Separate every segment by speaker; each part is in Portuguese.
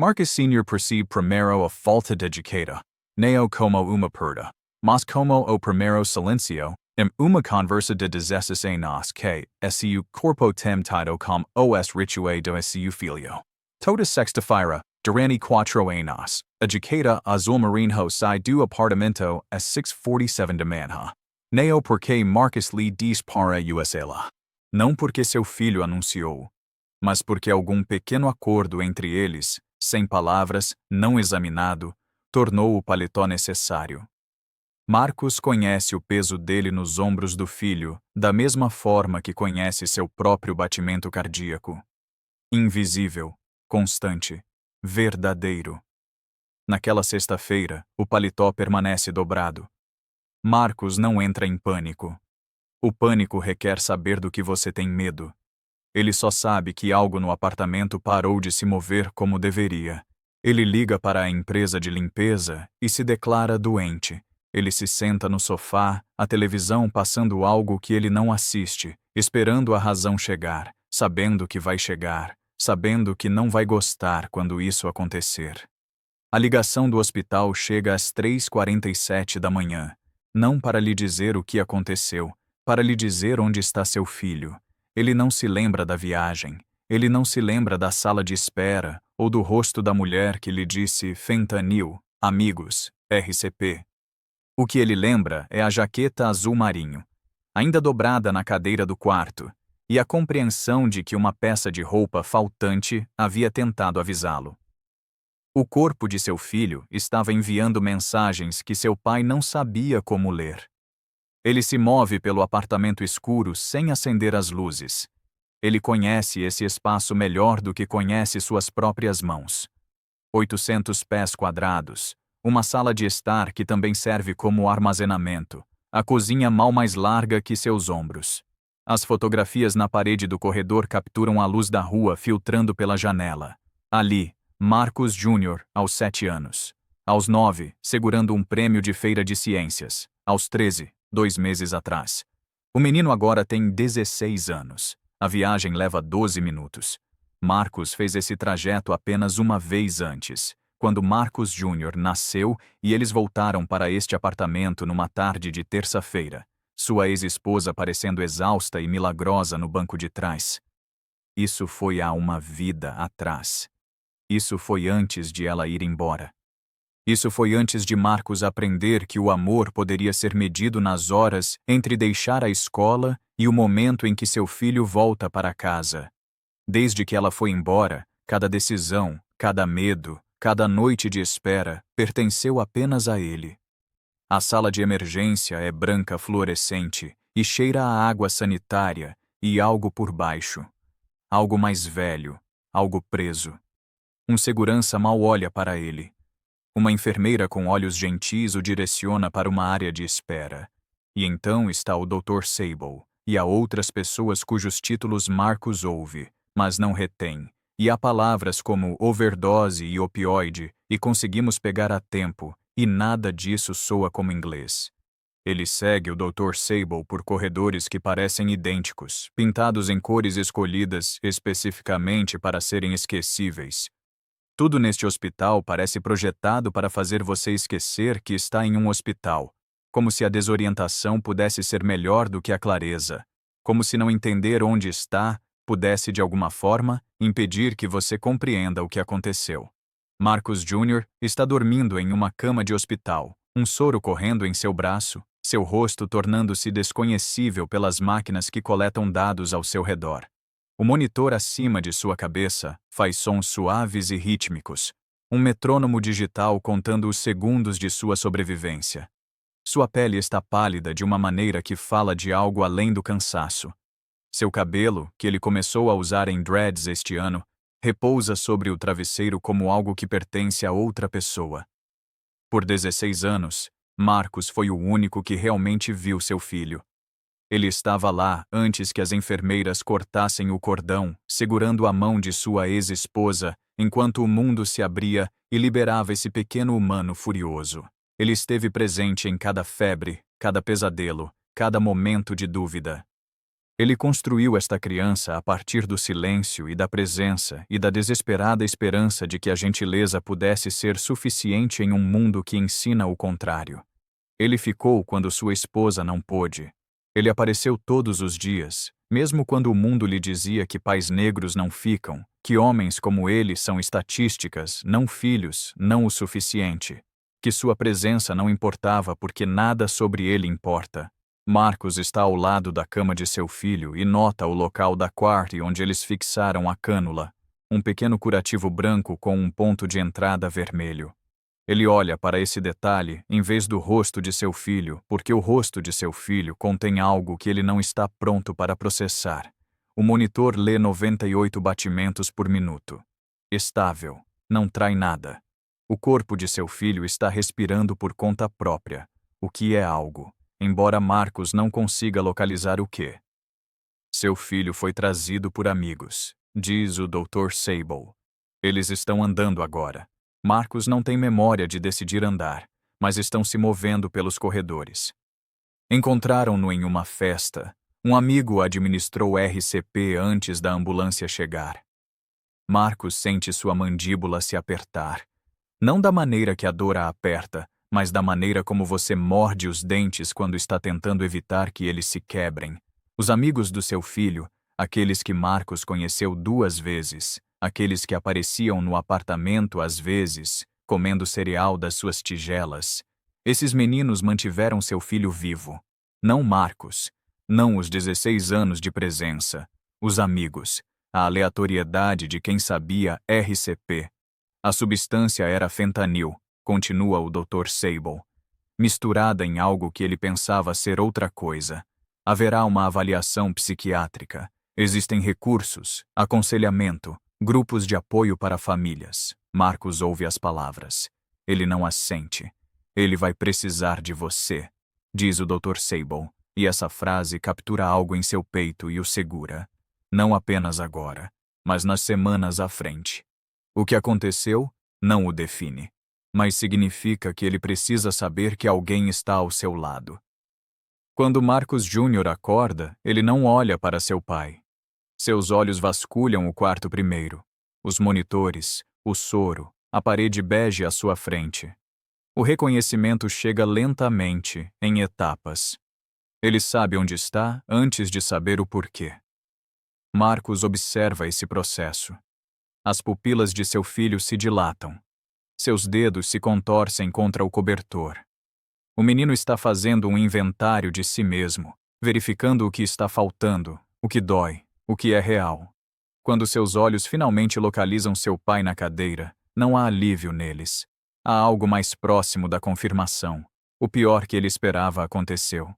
Speaker 1: Marcus Sr. percebe primeiro a falta de educata, neo como uma perda, mas como o primeiro silencio, uma conversa de 16 anos que, su corpo tem tido como os rituais do seu filho. Toda sexta-feira, durante 4 anos, a educata azul marinho sai do apartamento às 6:47 da manhã. Neo porque Marcus lhe diz para usá-la. Não porque seu filho anunciou, mas porque algum pequeno acordo entre eles, sem palavras, não examinado, tornou o paletó necessário. Marcus conhece o peso dele nos ombros do filho, da mesma forma que conhece seu próprio batimento cardíaco. Invisível, constante, verdadeiro. Naquela sexta-feira, o paletó permanece dobrado. Marcus não entra em pânico. O pânico requer saber do que você tem medo. Ele só sabe que algo no apartamento parou de se mover como deveria. Ele liga para a empresa de limpeza e se declara doente. Ele se senta no sofá, a televisão passando algo que ele não assiste, esperando a razão chegar, sabendo que vai chegar, sabendo que não vai gostar quando isso acontecer. A ligação do hospital chega às 3:47 da manhã, não para lhe dizer o que aconteceu, para lhe dizer onde está seu filho. Ele não se lembra da viagem, ele não se lembra da sala de espera ou do rosto da mulher que lhe disse fentanil, amigos, RCP. O que ele lembra é a jaqueta azul marinho, ainda dobrada na cadeira do quarto, e a compreensão de que uma peça de roupa faltante havia tentado avisá-lo. O corpo de seu filho estava enviando mensagens que seu pai não sabia como ler. Ele se move pelo apartamento escuro sem acender as luzes. Ele conhece esse espaço melhor do que conhece suas próprias mãos. 800 pés quadrados, uma sala de estar que também serve como armazenamento, a cozinha mal mais larga que seus ombros. As fotografias na parede do corredor capturam a luz da rua filtrando pela janela. Ali, Marcus Jr., aos 7 anos. Aos 9, segurando um prêmio de feira de ciências. Aos 13, 2 meses atrás. O menino agora tem 16 anos. A viagem leva 12 minutos. Marcus fez esse trajeto apenas uma vez antes, quando Marcus Jr. nasceu e eles voltaram para este apartamento numa tarde de terça-feira, sua ex-esposa parecendo exausta e milagrosa no banco de trás. Isso foi há uma vida atrás. Isso foi antes de ela ir embora. Isso foi antes de Marcus aprender que o amor poderia ser medido nas horas entre deixar a escola e o momento em que seu filho volta para casa. Desde que ela foi embora, cada decisão, cada medo, cada noite de espera pertenceu apenas a ele. A sala de emergência é branca fluorescente e cheira a água sanitária e algo por baixo. Algo mais velho, algo preso. Um segurança mal olha para ele. Uma enfermeira com olhos gentis o direciona para uma área de espera. E então está o Dr. Sable, e há outras pessoas cujos títulos Marcus ouve, mas não retém, e há palavras como overdose e opioide, e conseguimos pegar a tempo, e nada disso soa como inglês. Ele segue o Dr. Sable por corredores que parecem idênticos, pintados em cores escolhidas especificamente para serem esquecíveis. Tudo neste hospital parece projetado para fazer você esquecer que está em um hospital, como se a desorientação pudesse ser melhor do que a clareza, como se não entender onde está pudesse, de alguma forma, impedir que você compreenda o que aconteceu. Marcus Jr. está dormindo em uma cama de hospital, um soro correndo em seu braço, seu rosto tornando-se desconhecível pelas máquinas que coletam dados ao seu redor. O monitor acima de sua cabeça faz sons suaves e rítmicos, um metrônomo digital contando os segundos de sua sobrevivência. Sua pele está pálida de uma maneira que fala de algo além do cansaço. Seu cabelo, que ele começou a usar em dreads este ano, repousa sobre o travesseiro como algo que pertence a outra pessoa. Por 16 anos, Marcus foi o único que realmente viu seu filho. Ele estava lá antes que as enfermeiras cortassem o cordão, segurando a mão de sua ex-esposa, enquanto o mundo se abria e liberava esse pequeno humano furioso. Ele esteve presente em cada febre, cada pesadelo, cada momento de dúvida. Ele construiu esta criança a partir do silêncio e da presença e da desesperada esperança de que a gentileza pudesse ser suficiente em um mundo que ensina o contrário. Ele ficou quando sua esposa não pôde. Ele apareceu todos os dias, mesmo quando o mundo lhe dizia que pais negros não ficam, que homens como ele são estatísticas, não filhos, não o suficiente, que sua presença não importava porque nada sobre ele importa. Marcos está ao lado da cama de seu filho e nota o local da quarta onde eles fixaram a cânula, um pequeno curativo branco com um ponto de entrada vermelho. Ele olha para esse detalhe em vez do rosto de seu filho, porque o rosto de seu filho contém algo que ele não está pronto para processar. O monitor lê 98 batimentos por minuto. Estável, não trai nada. O corpo de seu filho está respirando por conta própria, o que é algo, embora Marcos não consiga localizar o que. Seu filho foi trazido por amigos, diz o Dr. Sable. Eles estão andando agora. Marcos não tem memória de decidir andar, mas estão se movendo pelos corredores. Encontraram-no em uma festa. Um amigo administrou RCP antes da ambulância chegar. Marcos sente sua mandíbula se apertar. Não da maneira que a dor a aperta, mas da maneira como você morde os dentes quando está tentando evitar que eles se quebrem. Os amigos do seu filho, aqueles que Marcos conheceu 2 vezes, aqueles que apareciam no apartamento às vezes, comendo cereal das suas tigelas. Esses meninos mantiveram seu filho vivo. Não Marcos, não os 16 anos de presença, os amigos, a aleatoriedade de quem sabia RCP. A substância era fentanil, continua o Dr. Sable, misturada em algo que ele pensava ser outra coisa. Haverá uma avaliação psiquiátrica. Existem recursos, aconselhamento, grupos de apoio para famílias. Marcos ouve as palavras. Ele não as sente. Ele vai precisar de você, diz o Dr. Sable, e essa frase captura algo em seu peito e o segura. Não apenas agora, mas nas semanas à frente. O que aconteceu não o define, mas significa que ele precisa saber que alguém está ao seu lado. Quando Marcos Jr. acorda, ele não olha para seu pai. Seus olhos vasculham o quarto primeiro, os monitores, o soro, a parede bege à sua frente. O reconhecimento chega lentamente, em etapas. Ele sabe onde está antes de saber o porquê. Marcos observa esse processo. As pupilas de seu filho se dilatam. Seus dedos se contorcem contra o cobertor. O menino está fazendo um inventário de si mesmo, verificando o que está faltando, o que dói, o que é real. Quando seus olhos finalmente localizam seu pai na cadeira, não há alívio neles. Há algo mais próximo da confirmação. O pior que ele esperava aconteceu.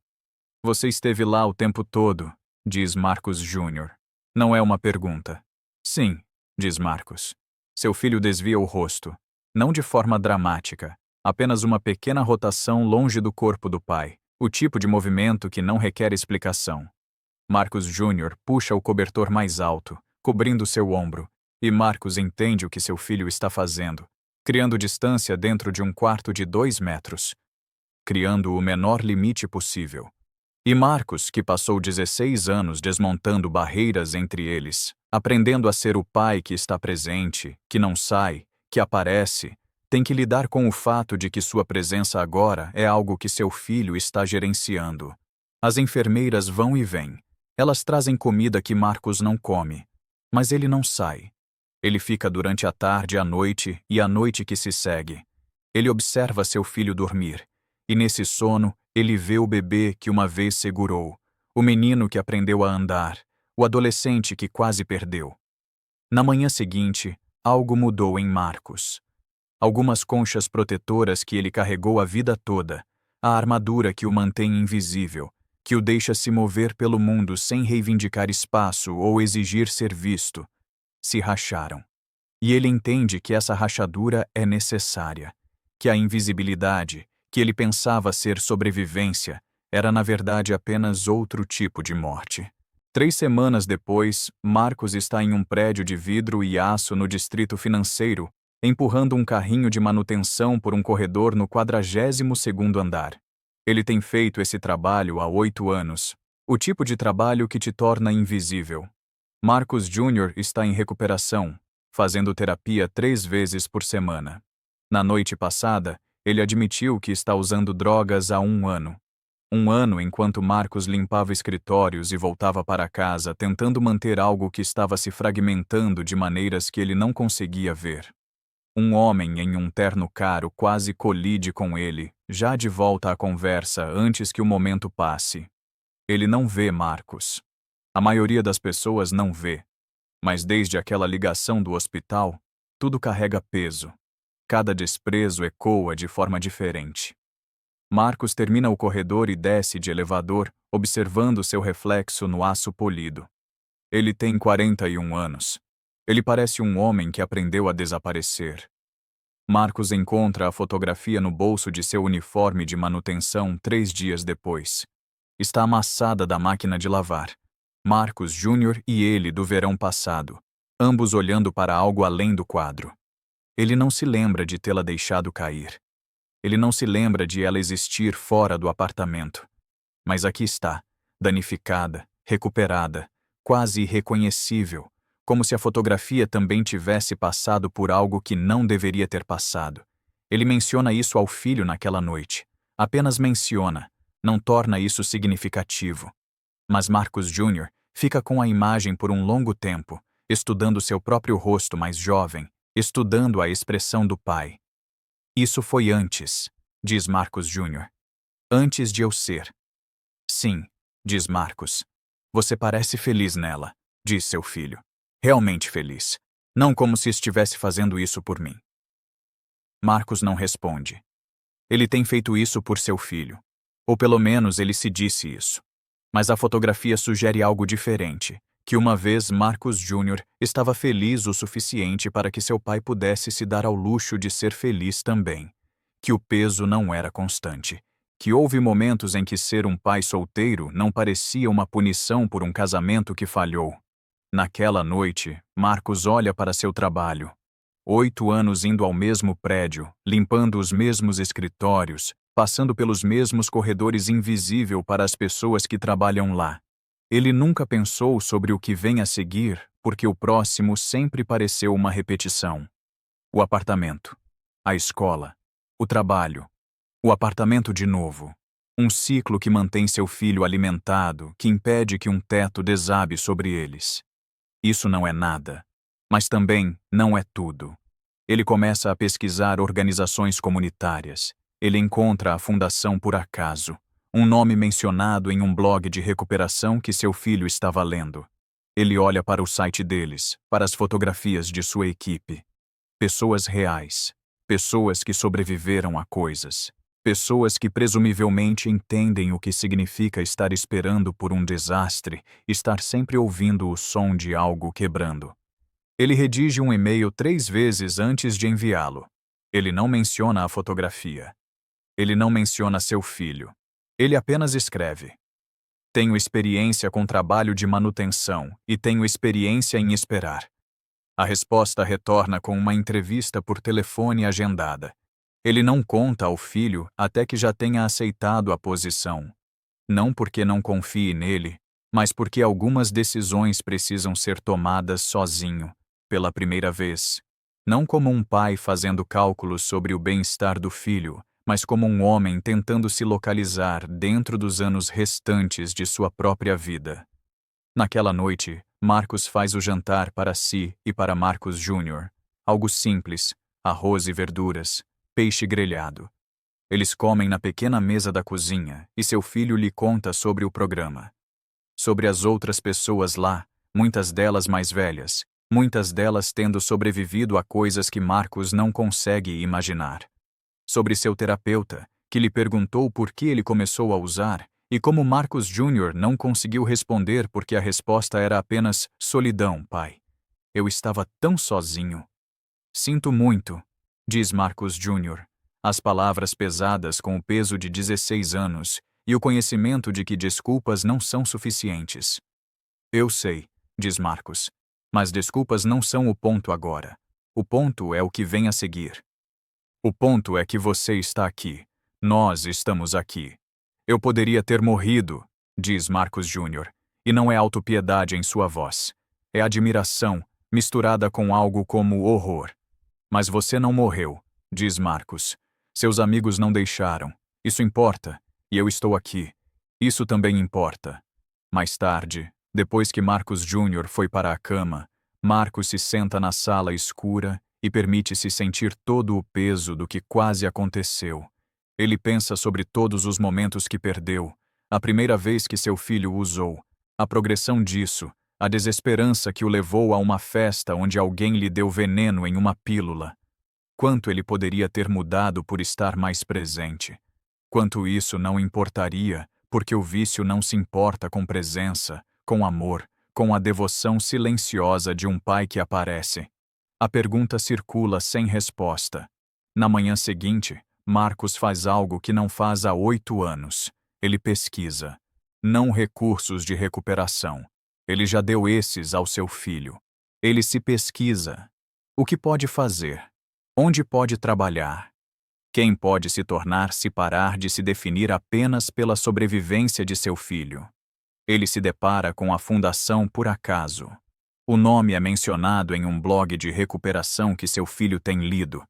Speaker 1: Você esteve lá o tempo todo, diz Marcos Jr. Não é uma pergunta. Sim, diz Marcos. Seu filho desvia o rosto. Não de forma dramática, apenas uma pequena rotação longe do corpo do pai, o tipo de movimento que não requer explicação. Marcos Jr. puxa o cobertor mais alto, cobrindo seu ombro, e Marcos entende o que seu filho está fazendo, criando distância dentro de um quarto de 2 metros, criando o menor limite possível. E Marcos, que passou 16 anos desmontando barreiras entre eles, aprendendo a ser o pai que está presente, que não sai, que aparece, tem que lidar com o fato de que sua presença agora é algo que seu filho está gerenciando. As enfermeiras vão e vêm. Elas trazem comida que Marcos não come. Mas ele não sai. Ele fica durante a tarde, a noite e a noite que se segue. Ele observa seu filho dormir. E nesse sono, ele vê o bebê que uma vez segurou, o menino que aprendeu a andar, o adolescente que quase perdeu. Na manhã seguinte, algo mudou em Marcos. Algumas conchas protetoras que ele carregou a vida toda, a armadura que o mantém invisível, que o deixa se mover pelo mundo sem reivindicar espaço ou exigir ser visto, se racharam. E ele entende que essa rachadura é necessária, que a invisibilidade, que ele pensava ser sobrevivência, era na verdade apenas outro tipo de morte. 3 semanas depois, Marcos está em um prédio de vidro e aço no distrito financeiro, empurrando um carrinho de manutenção por um corredor no 42º andar. Ele tem feito esse trabalho há 8 anos. O tipo de trabalho que te torna invisível. Marcus Jr. está em recuperação, fazendo terapia 3 vezes por semana. Na noite passada, ele admitiu que está usando drogas há 1 ano. 1 ano enquanto Marcus limpava escritórios e voltava para casa tentando manter algo que estava se fragmentando de maneiras que ele não conseguia ver. Um homem em um terno caro quase colide com ele, já de volta à conversa antes que o momento passe. Ele não vê Marcus. A maioria das pessoas não vê. Mas desde aquela ligação do hospital, tudo carrega peso. Cada desprezo ecoa de forma diferente. Marcus termina o corredor e desce de elevador, observando seu reflexo no aço polido. Ele tem 41 anos. Ele parece um homem que aprendeu a desaparecer. Marcus encontra a fotografia no bolso de seu uniforme de manutenção 3 dias depois. Está amassada da máquina de lavar. Marcus Jr. e ele do verão passado, ambos olhando para algo além do quadro. Ele não se lembra de tê-la deixado cair. Ele não se lembra de ela existir fora do apartamento. Mas aqui está, danificada, recuperada, quase irreconhecível, como se a fotografia também tivesse passado por algo que não deveria ter passado. Ele menciona isso ao filho naquela noite. Apenas menciona, não torna isso significativo. Mas Marcus Jr. fica com a imagem por um longo tempo, estudando seu próprio rosto mais jovem, estudando a expressão do pai. Isso foi antes, diz Marcus Jr. Antes de eu ser. Sim, diz Marcus. Você parece feliz nela, diz seu filho. Realmente feliz. Não como se estivesse fazendo isso por mim. Marcus não responde. Ele tem feito isso por seu filho. Ou pelo menos ele se disse isso. Mas a fotografia sugere algo diferente, que uma vez Marcus Jr. estava feliz o suficiente para que seu pai pudesse se dar ao luxo de ser feliz também. Que o peso não era constante. Que houve momentos em que ser um pai solteiro não parecia uma punição por um casamento que falhou. Naquela noite, Marcus olha para seu trabalho. 8 anos indo ao mesmo prédio, limpando os mesmos escritórios, passando pelos mesmos corredores invisível para as pessoas que trabalham lá. Ele nunca pensou sobre o que vem a seguir, porque o próximo sempre pareceu uma repetição. O apartamento, a escola, o trabalho, o apartamento de novo. Um ciclo que mantém seu filho alimentado, que impede que um teto desabe sobre eles. Isso não é nada, mas também não é tudo. Ele começa a pesquisar organizações comunitárias. Ele encontra a Fundação Por Acaso, um nome mencionado em um blog de recuperação que seu filho estava lendo. Ele olha para o site deles, para as fotografias de sua equipe. Pessoas reais, pessoas que sobreviveram a coisas, pessoas que presumivelmente entendem o que significa estar esperando por um desastre, estar sempre ouvindo o som de algo quebrando. Ele redige um e-mail 3 vezes antes de enviá-lo. Ele não menciona a fotografia. Ele não menciona seu filho. Ele apenas escreve: tenho experiência com trabalho de manutenção e tenho experiência em esperar. A resposta retorna com uma entrevista por telefone agendada. Ele não conta ao filho até que já tenha aceitado a posição. Não porque não confie nele, mas porque algumas decisões precisam ser tomadas sozinho, pela primeira vez. Não como um pai fazendo cálculos sobre o bem-estar do filho, mas como um homem tentando se localizar dentro dos anos restantes de sua própria vida. Naquela noite, Marcus faz o jantar para si e para Marcus Jr. Algo simples, arroz e verduras, peixe grelhado. Eles comem na pequena mesa da cozinha e seu filho lhe conta sobre o programa. Sobre as outras pessoas lá, muitas delas mais velhas, muitas delas tendo sobrevivido a coisas que Marcus não consegue imaginar. Sobre seu terapeuta, que lhe perguntou por que ele começou a usar, e como Marcus Jr. não conseguiu responder porque a resposta era apenas solidão, pai. Eu estava tão sozinho. Sinto muito, diz Marcus Jr., as palavras pesadas com o peso de 16 anos e o conhecimento de que desculpas não são suficientes. Eu sei, diz Marcus, mas desculpas não são o ponto agora. O ponto é o que vem a seguir. O ponto é que você está aqui. Nós estamos aqui. Eu poderia ter morrido, diz Marcus Júnior, e não é autopiedade em sua voz. É admiração, misturada com algo como horror. Mas você não morreu, diz Marcus. Seus amigos não deixaram. Isso importa, e eu estou aqui. Isso também importa. Mais tarde, depois que Marcus Júnior foi para a cama, Marcus se senta na sala escura e permite-se sentir todo o peso do que quase aconteceu. Ele pensa sobre todos os momentos que perdeu, a primeira vez que seu filho o usou, a progressão disso, a desesperança que o levou a uma festa onde alguém lhe deu veneno em uma pílula. Quanto ele poderia ter mudado por estar mais presente. Quanto isso não importaria, porque o vício não se importa com presença, com amor, com a devoção silenciosa de um pai que aparece. A pergunta circula sem resposta. Na manhã seguinte, Marcus faz algo que não faz há 8 anos. Ele pesquisa. Não recursos de recuperação. Ele já deu esses ao seu filho. Ele se pesquisa. O que pode fazer? Onde pode trabalhar? Quem pode se tornar se parar de se definir apenas pela sobrevivência de seu filho? Ele se depara com a Fundação Por Acaso. O nome é mencionado em um blog de recuperação que seu filho tem lido.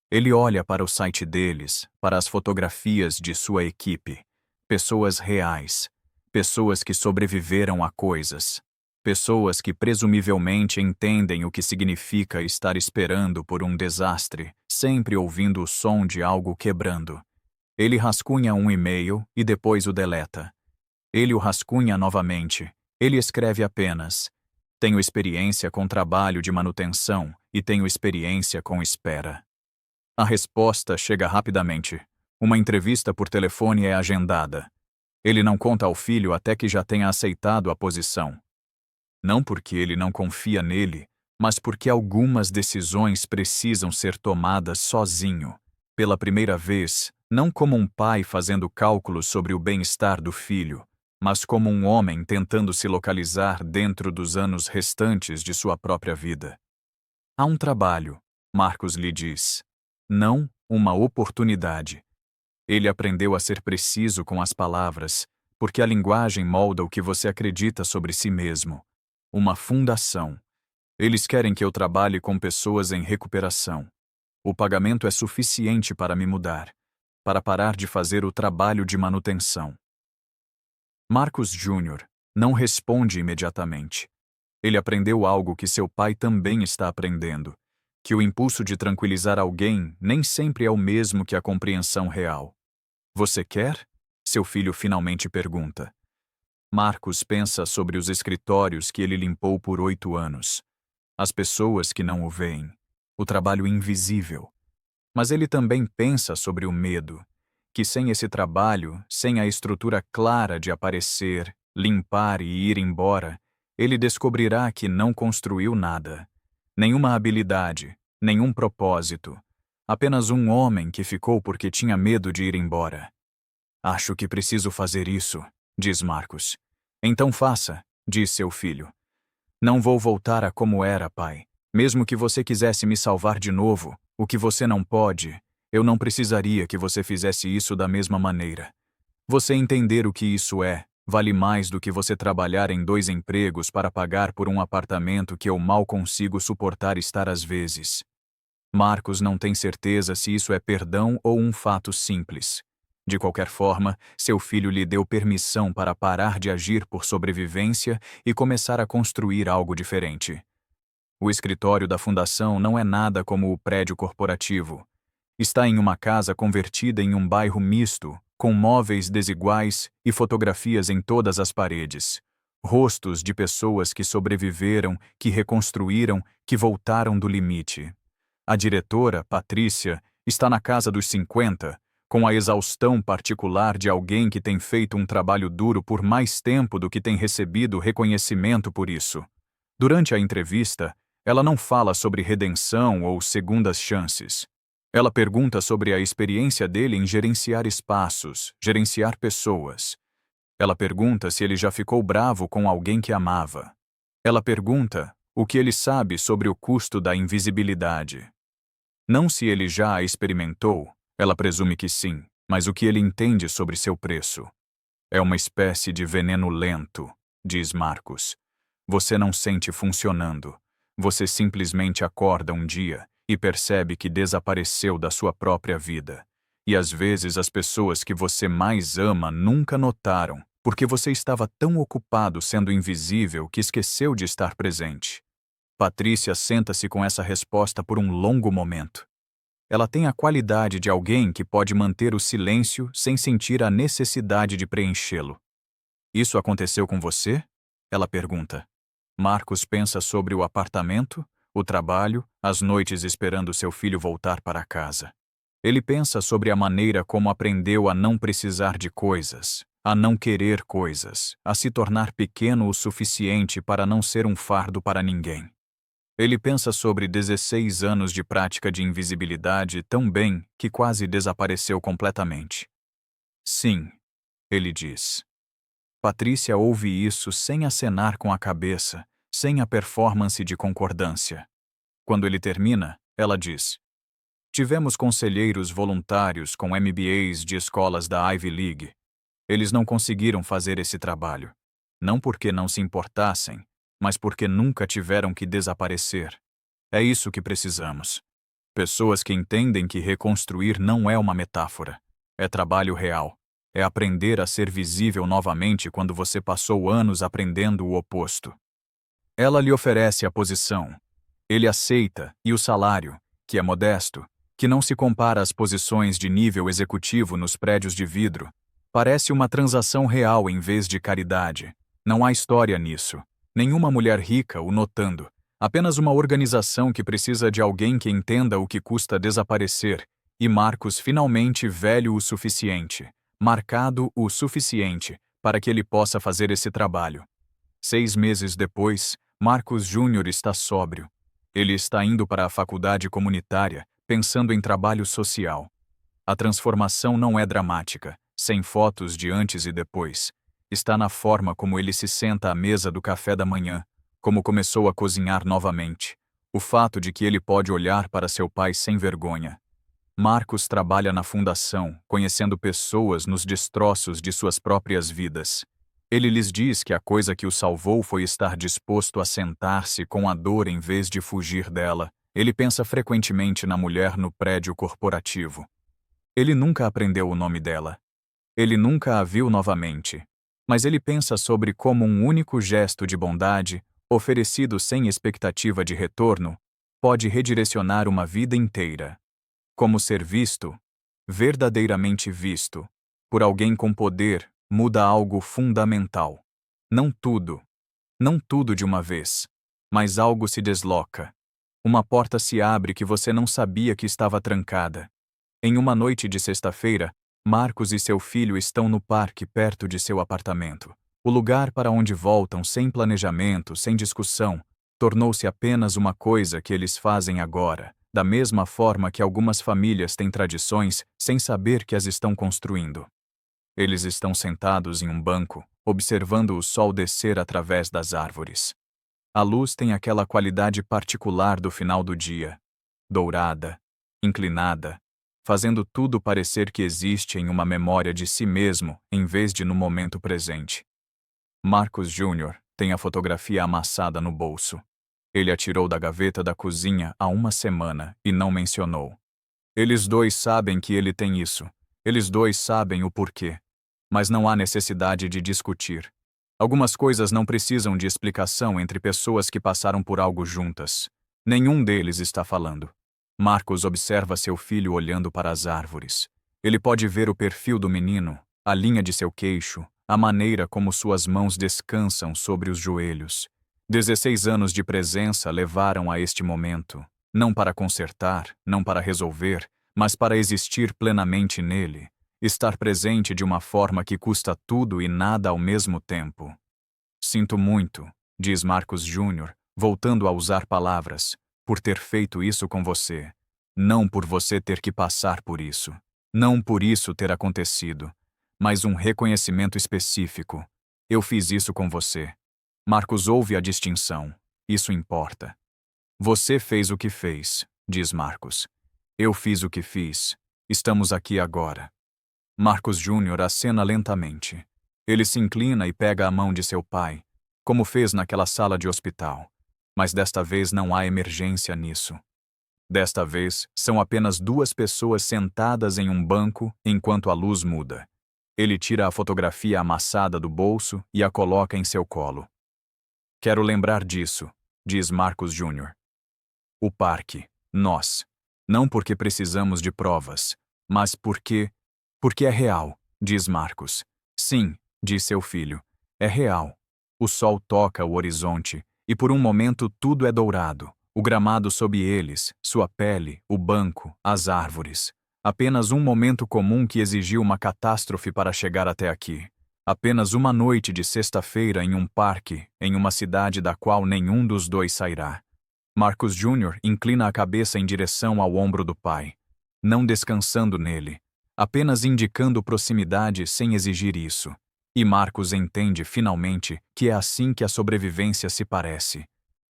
Speaker 1: Ele olha para o site deles, para as fotografias de sua equipe. Pessoas reais. Pessoas que sobreviveram a coisas. Pessoas que presumivelmente entendem o que significa estar esperando por um desastre, sempre ouvindo o som de algo quebrando. Ele rascunha um e-mail e depois o deleta. Ele o rascunha novamente. Ele escreve apenas: tenho experiência com trabalho de manutenção e tenho experiência com espera. A resposta chega rapidamente. Uma entrevista por telefone é agendada. Ele não conta ao filho até que já tenha aceitado a posição. Não porque ele não confia nele, mas porque algumas decisões precisam ser tomadas sozinho, pela primeira vez, não como um pai fazendo cálculos sobre o bem-estar do filho, mas como um homem tentando se localizar dentro dos anos restantes de sua própria vida. Há um trabalho, Marcus lhe diz. Não uma oportunidade. Ele aprendeu a ser preciso com as palavras, porque a linguagem molda o que você acredita sobre si mesmo. Uma fundação. Eles querem que eu trabalhe com pessoas em recuperação. O pagamento é suficiente para me mudar, para parar de fazer o trabalho de manutenção. Marcus Júnior não responde imediatamente. Ele aprendeu algo que seu pai também está aprendendo, que o impulso de tranquilizar alguém nem sempre é o mesmo que a compreensão real. Você quer? Seu filho finalmente pergunta. Marcus pensa sobre os escritórios que ele limpou por 8 anos. As pessoas que não o veem. O trabalho invisível. Mas ele também pensa sobre o medo, que sem esse trabalho, sem a estrutura clara de aparecer, limpar e ir embora, ele descobrirá que não construiu nada. Nenhuma habilidade, nenhum propósito. Apenas um homem que ficou porque tinha medo de ir embora. Acho que preciso fazer isso, diz Marcus. Então faça, diz seu filho. Não vou voltar a como era, pai. Mesmo que você quisesse me salvar de novo, o que você não pode, eu não precisaria que você fizesse isso da mesma maneira. Você entender o que isso é, vale mais do que você trabalhar em 2 empregos para pagar por um apartamento que eu mal consigo suportar estar às vezes. Marcus não tem certeza se isso é perdão ou um fato simples. De qualquer forma, seu filho lhe deu permissão para parar de agir por sobrevivência e começar a construir algo diferente. O escritório da fundação não é nada como o prédio corporativo. Está em uma casa convertida em um bairro misto, com móveis desiguais e fotografias em todas as paredes. Rostos de pessoas que sobreviveram, que reconstruíram, que voltaram do limite. A diretora, Patrícia, está na casa dos 50, com a exaustão particular de alguém que tem feito um trabalho duro por mais tempo do que tem recebido reconhecimento por isso. Durante a entrevista, ela não fala sobre redenção ou segundas chances. Ela pergunta sobre a experiência dele em gerenciar espaços, gerenciar pessoas. Ela pergunta se ele já ficou bravo com alguém que amava. Ela pergunta o que ele sabe sobre o custo da invisibilidade. Não se ele já a experimentou, ela presume que sim, mas o que ele entende sobre seu preço. É uma espécie de veneno lento, diz Marcos. Você não sente funcionando. Você simplesmente acorda um dia e percebe que desapareceu da sua própria vida. E às vezes as pessoas que você mais ama nunca notaram, porque você estava tão ocupado sendo invisível que esqueceu de estar presente. Patrícia senta-se com essa resposta por um longo momento. Ela tem a qualidade de alguém que pode manter o silêncio sem sentir a necessidade de preenchê-lo. Isso aconteceu com você? Ela pergunta. Marcos pensa sobre o apartamento, o trabalho, as noites esperando seu filho voltar para casa. Ele pensa sobre a maneira como aprendeu a não precisar de coisas, a não querer coisas, a se tornar pequeno o suficiente para não ser um fardo para ninguém. Ele pensa sobre 16 anos de prática de invisibilidade tão bem que quase desapareceu completamente. Sim, ele diz. Patrícia ouve isso sem acenar com a cabeça, sem a performance de concordância. Quando ele termina, ela diz: tivemos conselheiros voluntários com MBAs de escolas da Ivy League. Eles não conseguiram fazer esse trabalho. Não porque não se importassem, mas porque nunca tiveram que desaparecer. É isso que precisamos. Pessoas que entendem que reconstruir não é uma metáfora. É trabalho real. É aprender a ser visível novamente quando você passou anos aprendendo o oposto. Ela lhe oferece a posição. Ele aceita, e o salário, que é modesto, que não se compara às posições de nível executivo nos prédios de vidro, parece uma transação real em vez de caridade. Não há história nisso. Nenhuma mulher rica o notando. Apenas uma organização que precisa de alguém que entenda o que custa desaparecer, e Marcos finalmente velho o suficiente, marcado o suficiente, para que ele possa fazer esse trabalho. 6 meses depois, Marcos Júnior está sóbrio. Ele está indo para a faculdade comunitária, pensando em trabalho social. A transformação não é dramática, sem fotos de antes e depois. Está na forma como ele se senta à mesa do café da manhã, como começou a cozinhar novamente, o fato de que ele pode olhar para seu pai sem vergonha. Marcos trabalha na fundação, conhecendo pessoas nos destroços de suas próprias vidas. Ele lhes diz que a coisa que o salvou foi estar disposto a sentar-se com a dor em vez de fugir dela. Ele pensa frequentemente na mulher no prédio corporativo. Ele nunca aprendeu o nome dela. Ele nunca a viu novamente. Mas ele pensa sobre como um único gesto de bondade, oferecido sem expectativa de retorno, pode redirecionar uma vida inteira. Como ser visto, verdadeiramente visto, por alguém com poder, muda algo fundamental. Não tudo de uma vez, mas algo se desloca. Uma porta se abre que você não sabia que estava trancada. Em uma noite de sexta-feira, Marcos e seu filho estão no parque perto de seu apartamento. O lugar para onde voltam sem planejamento, sem discussão, tornou-se apenas uma coisa que eles fazem agora, da mesma forma que algumas famílias têm tradições sem saber que as estão construindo. Eles estão sentados em um banco, observando o sol descer através das árvores. A luz tem aquela qualidade particular do final do dia, dourada, inclinada, fazendo tudo parecer que existe em uma memória de si mesmo em vez de no momento presente. Marcos Júnior tem a fotografia amassada no bolso. Ele a tirou da gaveta da cozinha há uma semana e não mencionou. Eles dois sabem que ele tem isso. Eles dois sabem o porquê. Mas não há necessidade de discutir. Algumas coisas não precisam de explicação entre pessoas que passaram por algo juntas. Nenhum deles está falando. Marcos observa seu filho olhando para as árvores. Ele pode ver o perfil do menino, a linha de seu queixo, a maneira como suas mãos descansam sobre os joelhos. 16 anos de presença levaram a este momento, não para consertar, não para resolver, mas para existir plenamente nele, estar presente de uma forma que custa tudo e nada ao mesmo tempo. Sinto muito, diz Marcos Júnior, voltando a usar palavras, por ter feito isso com você. Não por você ter que passar por isso. Não por isso ter acontecido. Mas um reconhecimento específico. Eu fiz isso com você. Marcos ouve a distinção. Isso importa. Você fez o que fez, diz Marcos. Eu fiz o que fiz. Estamos aqui agora. Marcos Júnior acena lentamente. Ele se inclina e pega a mão de seu pai, como fez naquela sala de hospital. Mas desta vez não há emergência nisso. Desta vez, são apenas duas pessoas sentadas em um banco enquanto a luz muda. Ele tira a fotografia amassada do bolso e a coloca em seu colo. Quero lembrar disso, diz Marcos Jr. O parque, nós. Não porque precisamos de provas, mas porque é real, diz Marcos. Sim, diz seu filho, é real. O sol toca o horizonte, e por um momento tudo é dourado. O gramado sob eles, sua pele, o banco, as árvores. Apenas um momento comum que exigiu uma catástrofe para chegar até aqui. Apenas uma noite de sexta-feira em um parque, em uma cidade da qual nenhum dos dois sairá. Marcos Jr. inclina a cabeça em direção ao ombro do pai, não descansando nele, apenas indicando proximidade sem exigir isso. E Marcos entende finalmente que é assim que a sobrevivência se parece.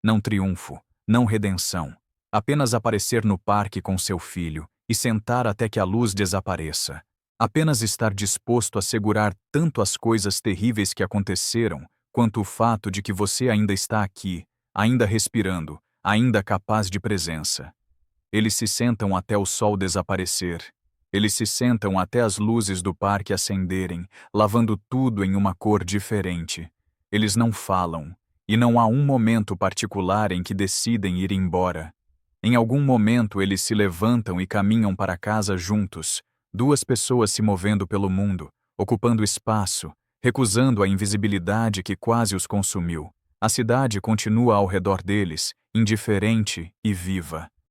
Speaker 1: Não triunfo, não redenção. Apenas aparecer no parque com seu filho e sentar até que a luz desapareça. Apenas estar disposto a segurar tanto as coisas terríveis que aconteceram, quanto o fato de que você ainda está aqui, ainda respirando, ainda capaz de presença. Eles se sentam até o sol desaparecer. Eles se sentam até as luzes do parque acenderem, lavando tudo em uma cor diferente. Eles não falam, e não há um momento particular em que decidem ir embora. Em algum momento eles se levantam e caminham para casa juntos, duas pessoas se movendo pelo mundo, ocupando espaço, recusando a invisibilidade que quase os consumiu. A cidade continua ao redor deles, indiferente e viva.